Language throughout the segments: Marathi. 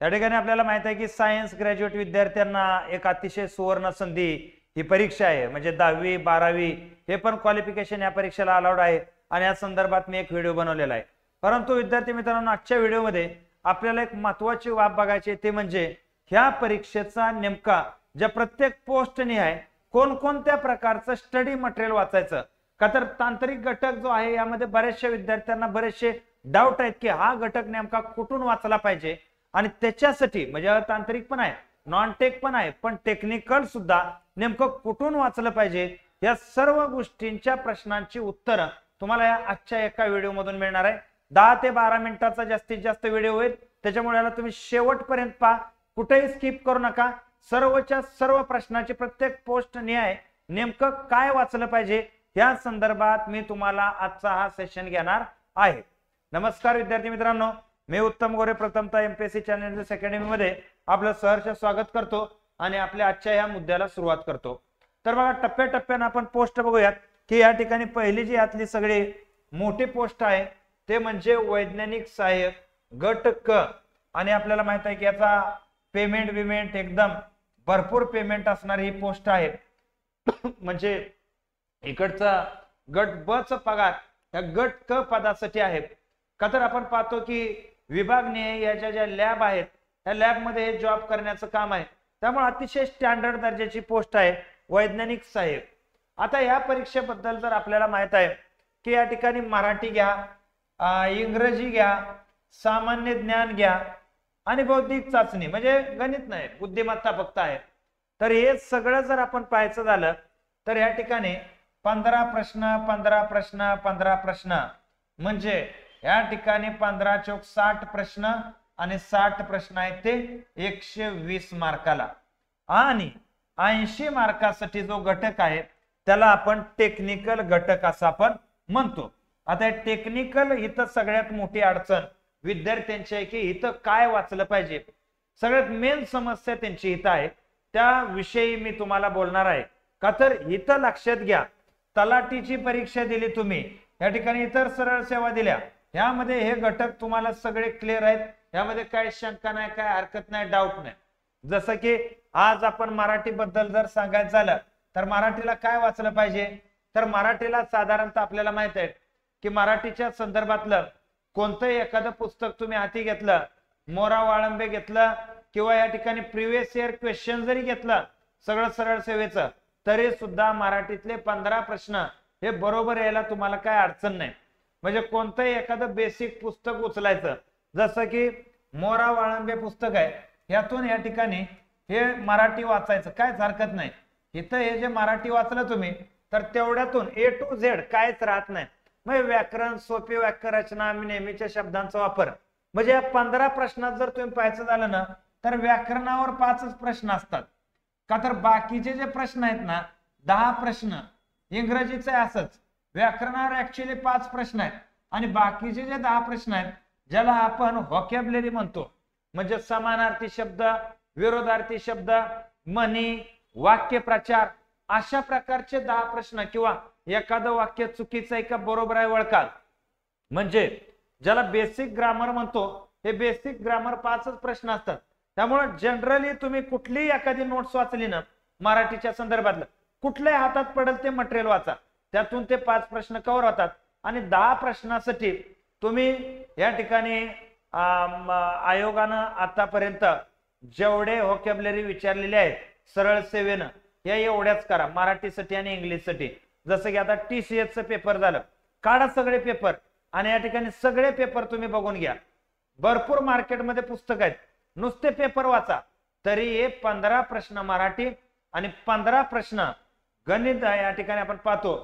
त्या ठिकाणी आपल्याला माहित आहे की सायन्स ग्रॅज्युएट विद्यार्थ्यांना एक अतिशय सुवर्ण संधी ही परीक्षा आहे, म्हणजे 10वी 12वी हे पण क्वालिफिकेशन या परीक्षेला अलाउड आहे आणि या संदर्भात मी एक व्हिडिओ बनवलेला आहे। परंतु विद्यार्थी मित्रांनो, आजच्या व्हिडिओमध्ये आपल्याला एक महत्त्वाची बाब बघायची ते म्हणजे ह्या परीक्षेचा नेमका ज्या प्रत्येक पोस्टनिहाय कोणकोणत्या प्रकारचं स्टडी मटेरियल वाचायचं का, तर तांत्रिक घटक जो आहे यामध्ये बरेचशा विद्यार्थ्यांना बरेचसे डाऊट आहेत की हा घटक नेमका कुठून वाचला पाहिजे आणि त्याच्यासाठी म्हणजे तांत्रिक पण आहे, नॉन टेक पण आहे, पण टेक्निकल सुद्धा नेमकं कुठून वाचलं पाहिजे या सर्व गोष्टींच्या प्रश्नांची उत्तरं तुम्हाला या आजच्या एका व्हिडिओ मधून मिळणार आहे। 10 ते 12 मिनिटाचा जास्तीत जास्त व्हिडिओ होईल, त्याच्यामुळे याला तुम्ही शेवटपर्यंत पहा, कुठेही स्किप करू नका। सर्वच्या सर्व प्रश्नाची प्रत्येक पोस्ट न्याय नेमकं काय वाचलं पाहिजे या संदर्भात मी तुम्हाला आजचा हा सेशन घेणार आहे। नमस्कार विद्यार्थी मित्रांनो, मी उत्तम गोरे प्रथमतः एमपीएससी चॅनल अकॅडमी मध्ये आपलं सहर्ष स्वागत करतो आणि आपल्या आजच्या या मुद्द्याला सुरुवात करतो। तर बघा, टप्प्याटप्प्याने आपण पोस्ट बघूयात की या ठिकाणी पहिली जी यातली सगळी मोठी पोस्ट आहे ते म्हणजे वैज्ञानिक सहाय्यक गट क, आणि आपल्याला माहित आहे की याचा पेमेंट एकदम भरपूर पेमेंट असणारी ही पोस्ट आहे। म्हणजे इकडचा गट ब चा पगार या गट क पदासाठी आहे का, तर आपण पाहतो की विभागनिहाय याच्या ज्या लॅब आहेत त्या लॅब मध्ये हे जॉब करण्याचं काम आहे, त्यामुळे अतिशय स्टँडर्ड दर्जाची पोस्ट आहे वैज्ञानिक सहाय्यक। आता या परीक्षेबद्दल जर आपल्याला माहित आहे की या ठिकाणी मराठी घ्या, इंग्रजी घ्या, सामान्य ज्ञान घ्या आणि बौद्धिक चाचणी म्हणजे गणित नाही, बुद्धिमत्ता फक्त आहे। तर हे सगळं जर आपण पाहायचं झालं तर या ठिकाणी 15 प्रश्न 15 प्रश्न 15 प्रश्न म्हणजे या ठिकाणी 15 चौक 60 प्रश्न आणि 60 प्रश्न आहेत ते 120 मार्काला, आणि 80 मार्कासाठी जो घटक आहे त्याला आपण टेक्निकल घटक असं आपण म्हणतो। आता टेक्निकल इथं सगळ्यात मोठी अडचण विद्यार्थ्यांची आहे की इथं काय वाचलं पाहिजे, सगळ्यात मेन समस्या त्यांची इथं आहे, त्याविषयी मी तुम्हाला बोलणार आहे का। तर इथं लक्षात घ्या, तलाठीची परीक्षा दिली तुम्ही, या ठिकाणी इतर सरळ सेवा दिल्या, यामध्ये हे घटक तुम्हाला सगळे क्लिअर आहेत, यामध्ये काय शंका नाही, काय हरकत नाही, डाऊट नाही। जसं की आज आपण मराठी बद्दल जर सांगायचं झालं तर मराठीला काय वाचलं पाहिजे, तर मराठीला साधारणतः आपल्याला माहित आहे की मराठीच्या संदर्भातलं कोणतंही एखादं पुस्तक तुम्ही हाती घेतलं, मोरा वाळंबे घेतलं किंवा या ठिकाणी प्रिव्हियस इयर क्वेश्चन जरी घेतलं सगळं सरळ सेवेचं, तरी सुद्धा मराठीतले 15 प्रश्न हे बरोबर यायला तुम्हाला काय अडचण नाही। म्हणजे कोणतंही एखादं बेसिक पुस्तक उचलायचं, जसं की मोरा वाळंबे पुस्तक आहे, यातून या ठिकाणी हे मराठी वाचायचं, कायच हरकत नाही। इथं हे जे मराठी वाचलं तुम्ही तर तेवढ्यातून A to Z कायच राहत नाही, म्हणजे व्याकरण, सोपी वाक्य रचना, नेहमीच्या शब्दांचा वापर, म्हणजे या 15 प्रश्नात जर तुम्ही पाहायचं झालं ना तर व्याकरणावर 5च प्रश्न असतात का, तर बाकीचे जे प्रश्न आहेत ना 10 प्रश्न इंग्रजीचे असंच, व्याकरणावर ऍक्च्युअली 5 प्रश्न आहेत आणि बाकीचे जे 10 प्रश्न आहेत ज्याला आपण व्होकॅब्युलरी म्हणतो, म्हणजे समानार्थी शब्द, विरोधार्थी शब्द, म्हणी, वाक्य प्रचार, अशा प्रकारचे 10 प्रश्न किंवा एखादं वाक्य चुकीचं आहे का बरोबर आहे ओळखाल, म्हणजे ज्याला बेसिक ग्रामर म्हणतो, हे बेसिक ग्रामर 5च प्रश्न असतात। त्यामुळे जनरली तुम्ही कुठलीही एखादी नोट्स वाचली ना मराठीच्या संदर्भातलं, कुठल्याही हातात पडेल ते मटेरियल वाचा, त्यातून ते 5 प्रश्न कव्हर होतात आणि 10 प्रश्नासाठी तुम्ही या ठिकाणी आयोगानं आतापर्यंत जेवढे व्होकॅब्युलरी विचारलेले आहेत सरळ सेवेनं या एवढ्याच करा मराठीसाठी आणि इंग्लिशसाठी। जसं की आता TCS चं पेपर झालं, काढा सगळे पेपर आणि या ठिकाणी सगळे पेपर तुम्ही बघून घ्या, भरपूर मार्केटमध्ये पुस्तक आहेत, नुसते पेपर वाचा तरी हे 15 प्रश्न मराठी आणि 15 प्रश्न गणित या ठिकाणी आपण पाहतो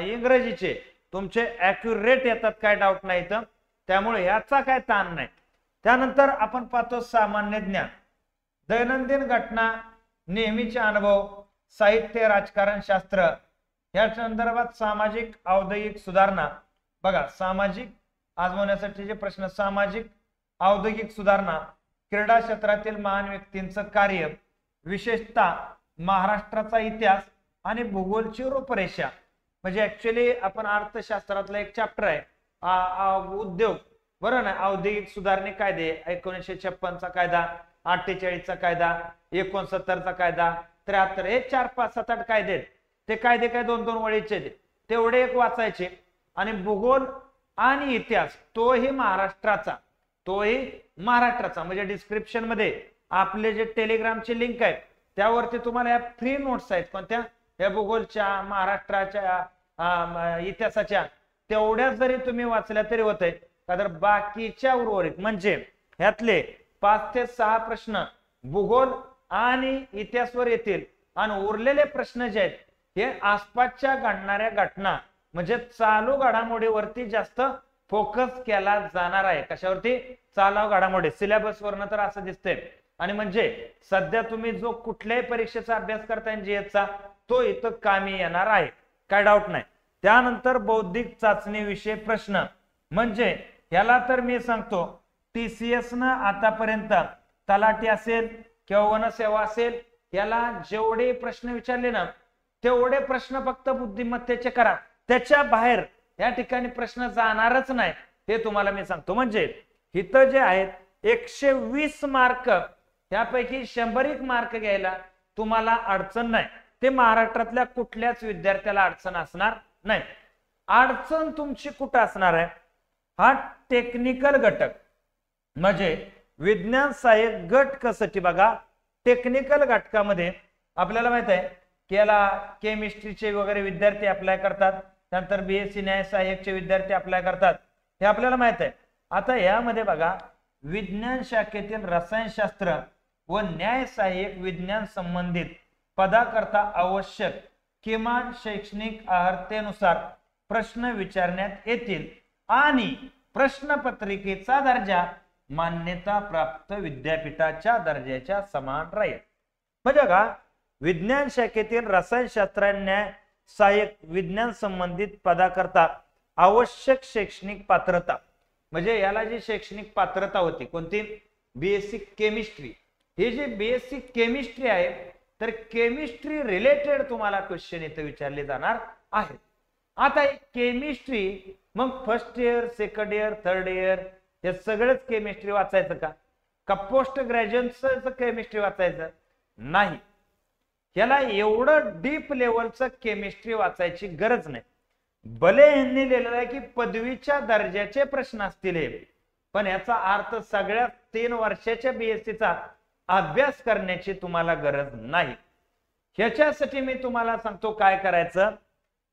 इंग्रजीचे तुमचे ऍक्युरेट येतात, काय डाऊट नाही तर, त्यामुळे याचा काय ताण नाही। त्यानंतर आपण पाहतो सामान्य ज्ञान, दैनंदिन घटना, नेहमीचे अनुभव, साहित्य, राजकारण शास्त्र, या संदर्भात सामाजिक औद्योगिक सुधारणा, बघा सामाजिक आजमावण्यासाठी जे प्रश्न, सामाजिक औद्योगिक सुधारणा, क्रीडा क्षेत्रातील महान व्यक्तींचं कार्य, विशेषतः महाराष्ट्राचा इतिहास आणि भूगोलची रूपरेषा, म्हणजे ऍक्च्युअली आपण अर्थशास्त्रातला एक चॅप्टर आहे उद्योग, बरोबर ना. औद्योगिक सुधारणे कायदे 1956चा कायदा, 48चा कायदा, 69चा कायदा, 73, हे 4, 5, 7, 8 कायदे आहेत. ते कायदे काय 2-2 वळीचे तेवढे एक वाचायचे. आणि भूगोल आणि इतिहास तोही महाराष्ट्राचा म्हणजे डिस्क्रिप्शन मध्ये आपले जे टेलिग्रामचे लिंक आहेत त्यावरती तुम्हाला या फ्री नोट्स आहेत कोणत्या, या भूगोलच्या, महाराष्ट्राच्या, इतिहासाच्या, तेवढ्याच जरी तुम्ही वाचल्या तरी होतंय. का तर बाकीच्या उर्वरित म्हणजे ह्यातले 5 ते 6 प्रश्न भूगोल आणि इतिहासवर येतील आणि उरलेले प्रश्न जे आहेत हे आसपासच्या घडणाऱ्या घटना म्हणजे चालू घडामोडीवरती जास्त फोकस केला जाणार आहे. कशावरती? चालू घडामोडी. सिलेबस वरनं तर असं दिसतंय. आणि म्हणजे सध्या तुम्ही जो कुठल्याही परीक्षेचा अभ्यास करताय जीएसचा तो इथं कामी येणार आहे, काय डाऊट नाही. त्यानंतर बौद्धिक चाचणी विषय प्रश्न म्हणजे याला तर मी सांगतो TCS न आतापर्यंत तलाठी असेल किंवा वनसेवा असेल याला जेवढे प्रश्न विचारले ना तेवढे प्रश्न फक्त बुद्धिमत्तेचे करा, त्याच्या बाहेर या ठिकाणी प्रश्न जाणारच नाही, हे तुम्हाला मी सांगतो. म्हणजे इथं जे आहेत 120 मार्क त्यापैकी 100 मार्क घ्यायला तुम्हाला अडचण नाही. ते महाराष्ट्रातल्या कुठल्याच विद्यार्थ्याला अडचण असणार नाही. अडचण तुमची कुठं असणार आहे? हा टेक्निकल घटक म्हणजे विज्ञान सहाय्यक गट कसटी. बघा टेक्निकल घटकामध्ये आपल्याला माहित आहे की याला केमिस्ट्रीचे वगैरे विद्यार्थी अप्लाय करतात, त्यानंतर BSc न्याय सहाय्यकचे विद्यार्थी अप्लाय करतात, हे आपल्याला माहित आहे. आता यामध्ये बघा विज्ञान शाखेतील रसायनशास्त्र व न्याय सहाय्यक विज्ञान संबंधित पदाकरता आवश्यक किमान शैक्षणिक अर्हतेनुसार प्रश्न विचारण्यात येतील आणि प्रश्नपत्रिकेचा दर्जा मान्यता प्राप्त विद्यापीठाच्या दर्जाच्या समान राहील. म्हणजे का विज्ञान शाखेतील रसायनशास्त्र न्याय सहाय्यक विज्ञान संबंधित पदाकरता आवश्यक शैक्षणिक पात्रता म्हणजे याला जी शैक्षणिक पात्रता होती कोणती? BSc chemistry. ही जी BSc केमिस्ट्री आहे तर केमिस्ट्री रिलेटेड तुम्हाला क्वेश्चन इथे विचारले जाणार आहेत. आता केमिस्ट्री मग first year, second year, third year हे सगळंच केमिस्ट्री वाचायचं का पोस्ट ग्रॅज्युएटचं केमिस्ट्री वाचायचं नाही? याला एवढं डीप लेवलचं केमिस्ट्री वाचायची गरज नाही. भले यांनी लिहिलेलं आहे की पदवीच्या दर्जाचे प्रश्न असतील हे, पण याचा अर्थ सगळ्या 3 वर्षाच्या BScचा अभ्यास करण्याची तुम्हाला गरज नाही. ह्याच्यासाठी मी तुम्हाला सांगतो काय करायचं.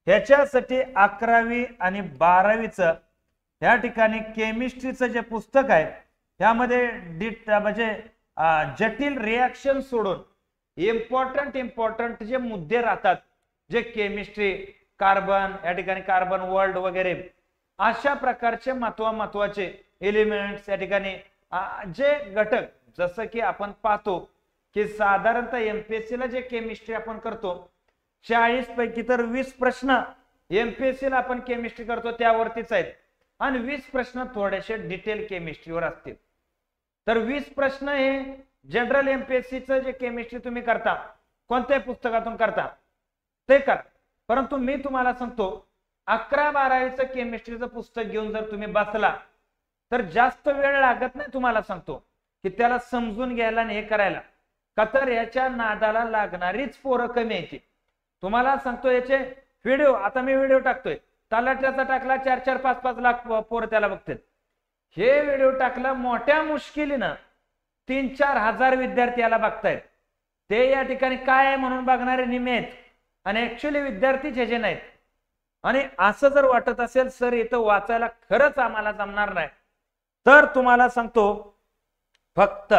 ह्याच्यासाठी 11वी आणि 12वीचं या ठिकाणी केमिस्ट्रीचं जे पुस्तक आहे त्यामध्ये म्हणजे जटिल रिॲक्शन सोडून इम्पॉर्टंट जे मुद्दे राहतात, जे केमिस्ट्री, कार्बन, या ठिकाणी कार्बन वर्ल्ड वगैरे अशा प्रकारचे महत्वाचे एलिमेंट्स या ठिकाणी जे घटक, जसं की आपण पाहतो की साधारणतः MPSC ला जे केमिस्ट्री आपण करतो 40 पैकी तर 20 प्रश्न MPSC ला आपण केमिस्ट्री करतो त्यावरतीच आहेत आणि 20 प्रश्न थोडेसे डिटेल केमिस्ट्रीवर असतील. तर 20 प्रश्न हे जनरल MPSCचं जे केमिस्ट्री तुम्ही करता कोणत्याही पुस्तकातून करता ते करा. परंतु मी तुम्हाला सांगतो 11-12वीचं केमिस्ट्रीचं पुस्तक घेऊन जर तुम्ही बसला तर जास्त वेळ लागत नाही. तुम्हाला सांगतो की त्याला समजून घ्यायला आणि हे करायला, का तर याच्या नादाला लागणारीच पोरं कमी येते. तुम्हाला सांगतो याचे व्हिडिओ, आता मी व्हिडिओ टाकतोय, तलाट्याचा टाकला 4-4, 5-5 लाख पोरं त्याला बघतात. हे व्हिडिओ टाकला मोठ्या मुश्किलीनं 3-4 हजार विद्यार्थी याला बघतायत. ते या ठिकाणी काय आहे म्हणून बघणारे निमे आहेत आणि ऍक्च्युअली विद्यार्थीच ह्याचे नाहीत. आणि असं जर वाटत असेल सर इथं वाचायला खरंच आम्हाला जमणार नाही, तर तुम्हाला सांगतो फक्त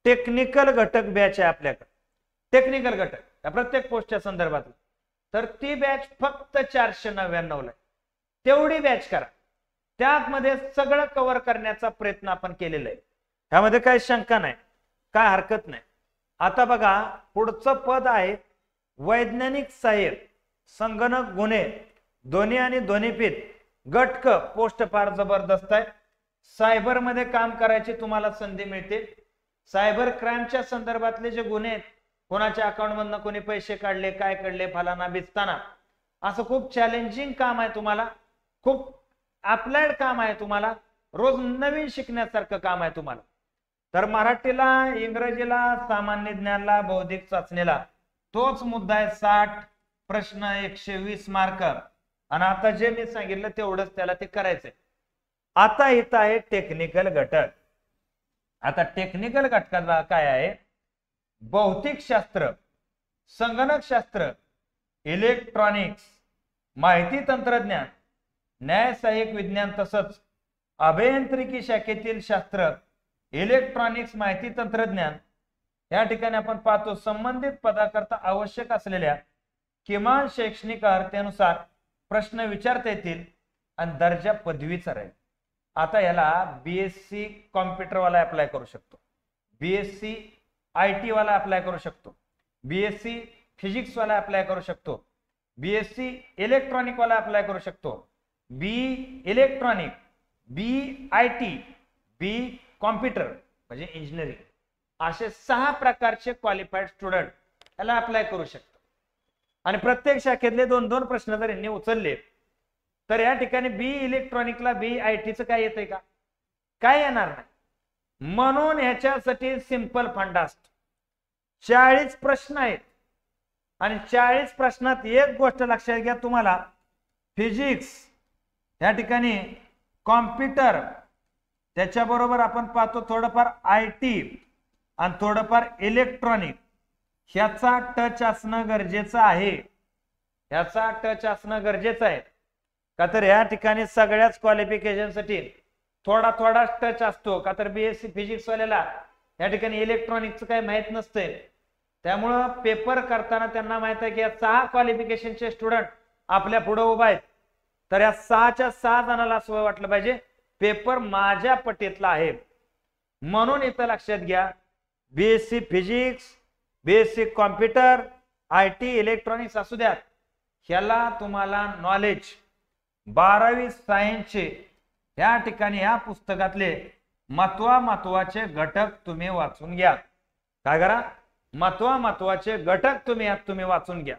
टेक्निकल घटक बॅच आहे आपल्याकडे. टेक्निकल घटक या प्रत्येक पोस्टच्या संदर्भात, तर ती बॅच फक्त 499 ला. तेवढी बॅच करा, त्यामध्ये सगळं कव्हर करण्याचा प्रयत्न आपण केलेला आहे. त्यामध्ये काही शंका नाही, काय हरकत नाही. आता बघा पुढचं पद आहे वैज्ञानिक सहाय्यक संगणक गुन्हे दोन्ही आणि ध्वनिपीठ गटक. पोस्ट फार जबरदस्त आहे. सायबर मध्ये काम करायची तुम्हाला संधी मिळते. सायबर क्राईमच्या संदर्भातले जे गुन्हे आहेत, कोणाच्या अकाउंट मधनं कोणी पैसे काढले, काय काढले, फलाना बिस्ताना, असं खूप चॅलेंजिंग काम आहे तुम्हाला, खूप अप्लाइड काम आहे तुम्हाला. रोज नवीन शिकण्यासारखं काम आहे तुम्हाला. तर मराठीला, इंग्रजीला, सामान्य ज्ञानला, बौद्धिक चाचणीला तोच मुद्दा आहे. 60 प्रश्न, 120 मार्क. आणि आता जे मी सांगितलं तेवढंच त्याला ते करायचंय. आता इथं आहे टेक्निकल घटक. आता टेक्निकल घटकाला काय आहे? भौतिक शास्त्र, संगणक शास्त्र, इलेक्ट्रॉनिक्स, माहिती तंत्रज्ञान, न्यायसहाय्यक विज्ञान तसंच अभियांत्रिकी शाखेतील शास्त्र, इलेक्ट्रॉनिक्स, माहिती तंत्रज्ञान या ठिकाणी आपण पाहतो संबंधित पदाकरता आवश्यक असलेल्या किमान शैक्षणिक अर्हतेनुसार प्रश्न विचारता येतील आणि दर्जा पदवीचा राहील. आता याला बीएससी कॉम्प्युटर वाला अप्लाय करू शकतो, बीएससी आयटी वाला अप्लाय करू शकतो, बीएससी फिजिक्स वाला अप्लाय करू शकतो, बीएससी इलेक्ट्रॉनिक वाला अप्लाय करू शकतो, B electronic, B IT, B computer म्हणजे इंजिनिअरिंग, असे 6 प्रकारचे क्वालिफाईड स्टुडंट याला अप्लाय करू शकतो. आणि प्रत्येक शाखेतले 2-2 प्रश्न जर यांनी उचलले तर या ठिकाणी बी इलेक्ट्रॉनिकला, बी आयटीचं काय येतंय का? काय येणार नाही. म्हणून ह्याच्यासाठी सिंपल फंडा असतो. 40 प्रश्न आहेत आणि 40 प्रश्नात एक गोष्ट लक्षात घ्या, तुम्हाला फिजिक्स या ठिकाणी, कॉम्प्युटर, त्याच्याबरोबर आपण पाहतो थोडंफार आयटी आणि थोडंफार इलेक्ट्रॉनिक, ह्याचा टच असणं गरजेचं आहे. ह्याचा टच असणं गरजेचं आहे का? तर या ठिकाणी सगळ्याच क्वालिफिकेशन साठी थोडा थोडा टच असतो. का तर बीएससी फिजिक्स वाल्याला या ठिकाणी इलेक्ट्रॉनिकचं काही माहित नसतंय. त्यामुळं पेपर करताना त्यांना माहित आहे की या 6 क्वालिफिकेशनचे स्टुडंट आपल्या पुढे उभा आहेत. तर या 6च्या 6 जणांना असं वाटलं पाहिजे पेपर माझ्या पटीतला आहे. म्हणून इथं लक्षात घ्या, BSc physics, BSc computer, IT, electronics असू द्यात, ह्याला तुम्हाला नॉलेज 12वी सायन्सचे या ठिकाणी या पुस्तकातले महत्वाचे घटक तुम्ही वाचून घ्या. काय करा? महत्वाचे घटक तुम्ही वाचून घ्या.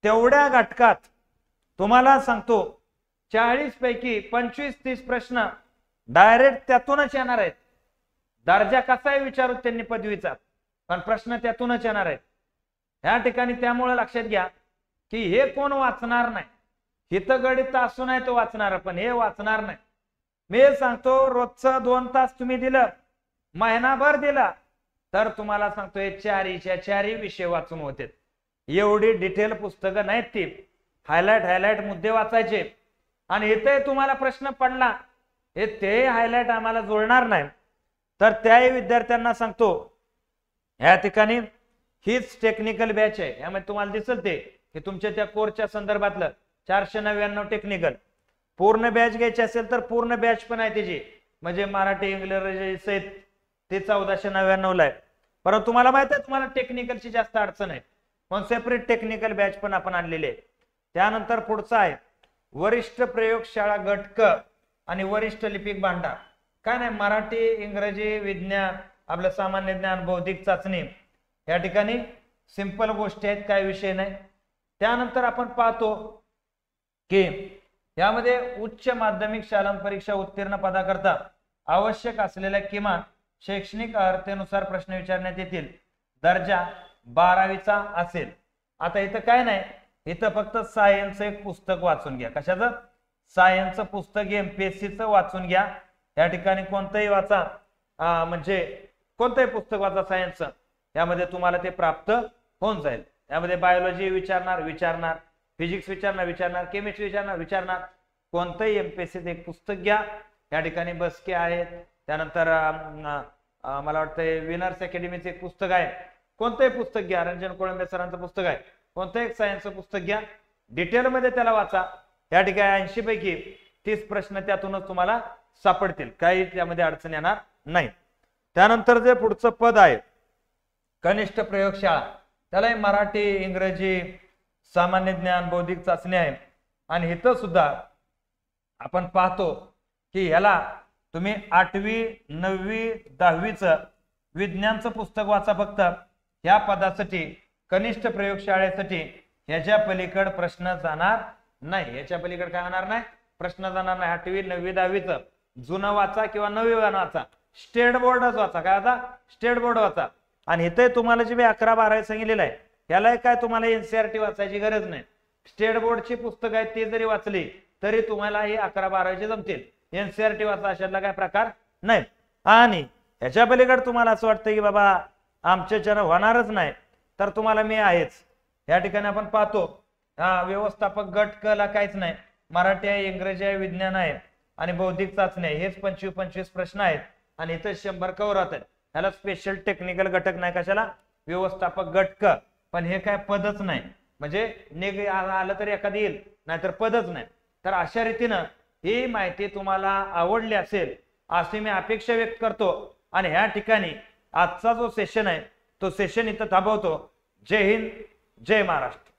तेवढ्या घटकात तुम्हाला सांगतो 40 पैकी 25-30 प्रश्न डायरेक्ट त्यातूनच येणार आहेत. दर्जा कसाही विचारू त्यांनी पदवीचा, पण प्रश्न त्यातूनच येणार आहेत या ठिकाणी. त्यामुळे लक्षात घ्या की हे कोण वाचणार नाही. हिथं गणित असू नाही तो वाचणार, पण हे वाचणार नाही. मी सांगतो रोजचं 2 तास तुम्ही दिलं, महिनाभर दिला, तर तुम्हाला सांगतो हे 4 विषय वाचून होते. एवढी डिटेल पुस्तकं नाहीत ती. हायलाइट मुद्दे वाचायचे. आणि इथे तुम्हाला प्रश्न पडला, हे ते हायलाइट आम्हाला जुळणार नाही, तर त्याही विद्यार्थ्यांना सांगतो या ठिकाणी हीच टेक्निकल बॅच आहे. यामध्ये तुम्हाला दिसेल ते की तुमच्या त्या कोर्सच्या संदर्भातलं 499 टेक्निकल. पूर्ण बॅच घ्यायची असेल तर पूर्ण बॅच पण आहे त्याची, म्हणजे मराठी, इंग्रजी सहित ते 1499 आहे. परंतु तुम्हाला माहित आहे तुम्हाला टेक्निकलची जास्त अडचण आहे, म्हणून सेपरेट टेक्निकल बॅच पण आपण आणलेली आहे. त्यानंतर पुढचा आहे वरिष्ठ प्रयोगशाळा गट क आणि वरिष्ठ लिपिक भांडार. काय नाही, मराठी, इंग्रजी, विज्ञान, आपलं सामान्य ज्ञान, बौद्धिक चाचणी या ठिकाणी सिंपल गोष्टी आहेत, काय विषय नाही. त्यानंतर आपण पाहतो की यामध्ये उच्च माध्यमिक शाळा परीक्षा उत्तीर्ण पदाकरता आवश्यक असलेल्या किमान शैक्षणिक अर्हतेनुसार प्रश्न विचारण्यात येतील. दर्जा 12वीचा असेल. आता इथं काय नाही, इथं फक्त सायन्स एक पुस्तक वाचून घ्या. कशाचं? सायन्सचं पुस्तक एमपीएससीचं वाचून घ्या. या ठिकाणी कोणतंही वाचा, म्हणजे कोणतंही पुस्तक वाचा सायन्सचं, यामध्ये तुम्हाला ते प्राप्त होऊन जाईल. यामध्ये बायोलॉजी विचारणार, फिजिक्स विचारणार, केमिस्ट्री विचारणार. कोणतंही एमपीएससीचं एक पुस्तक घ्या. या ठिकाणी बसके आहेत, त्यानंतर मला वाटतंय विनर्स अकॅडमीचं एक पुस्तक आहे. कोणतंही पुस्तक घ्या, रंजन कोळंबे सरांचं पुस्तक आहे, कोणतंही एक सायन्सचं पुस्तक घ्या, डिटेलमध्ये त्याला वाचा. या ठिकाणी 80 पैकी 30 प्रश्न त्यातूनच तुम्हाला सापडतील, काही त्यामध्ये अडचण येणार नाही. त्यानंतर जे पुढचं पद आहे कनिष्ठ प्रयोगशाळा, त्याला मराठी, इंग्रजी, सामान्य ज्ञान, बौद्धिक चाचणी आहे. आणि इथं सुद्धा आपण पाहतो की ह्याला तुम्ही 8वी, 9वी, 10वीचं विज्ञानचं पुस्तक वाचा फक्त. ह्या पदासाठी कनिष्ठ प्रयोगशाळेसाठी ह्याच्या पलीकड प्रश्न जाणार नाही. याच्या पलीकडे काय होणार नाही, प्रश्न जाणार नाही. 8वी, 9वी, 10वीचं जुनं वाचा किंवा नवीन वाचा, स्टेट बोर्डच वाचा. काय आता स्टेट बोर्ड वाचा. आणि इथे तुम्हाला जे मी 11-12 सांगितलेलं आहे याला काय तुम्हाला एनसीईआरटी वाचायची गरज नाही. स्टेट बोर्डची पुस्तकं आहेत ते जरी वाचली तरी तुम्हाला हे 11-12 जमतील. एनसीईआरटी वाचा अशातला काय प्रकार नाही. आणि याच्या पलीकडे तुम्हाला असं वाटतं की बाबा आमच्याच्यानं होणारच नाही तर तुम्हाला मी आहेच. या ठिकाणी आपण पाहतो व्यवस्थापक गट क ला काहीच नाही. मराठी आहे, इंग्रजी आहे, विज्ञान आहे आणि बौद्धिक चाचणी आहे. हेच 25-25 प्रश्न आहेत आणि इथं 100 कव्हर होत आहेत. ह्याला स्पेशल टेक्निकल घटक नाही. कशाला? व्यवस्थापक गट क. पण हे काय पदच नाही, म्हणजे नेग आलं तर एखादी येईल नाहीतर पदच नाही. तर अशा रीतीनं ही माहिती तुम्हाला आवडली असेल अशी मी अपेक्षा व्यक्त करतो. आणि ह्या ठिकाणी आजचा जो सेशन आहे तो सेशन इथं थांबवतो. जय हिंद, जय महाराष्ट्र.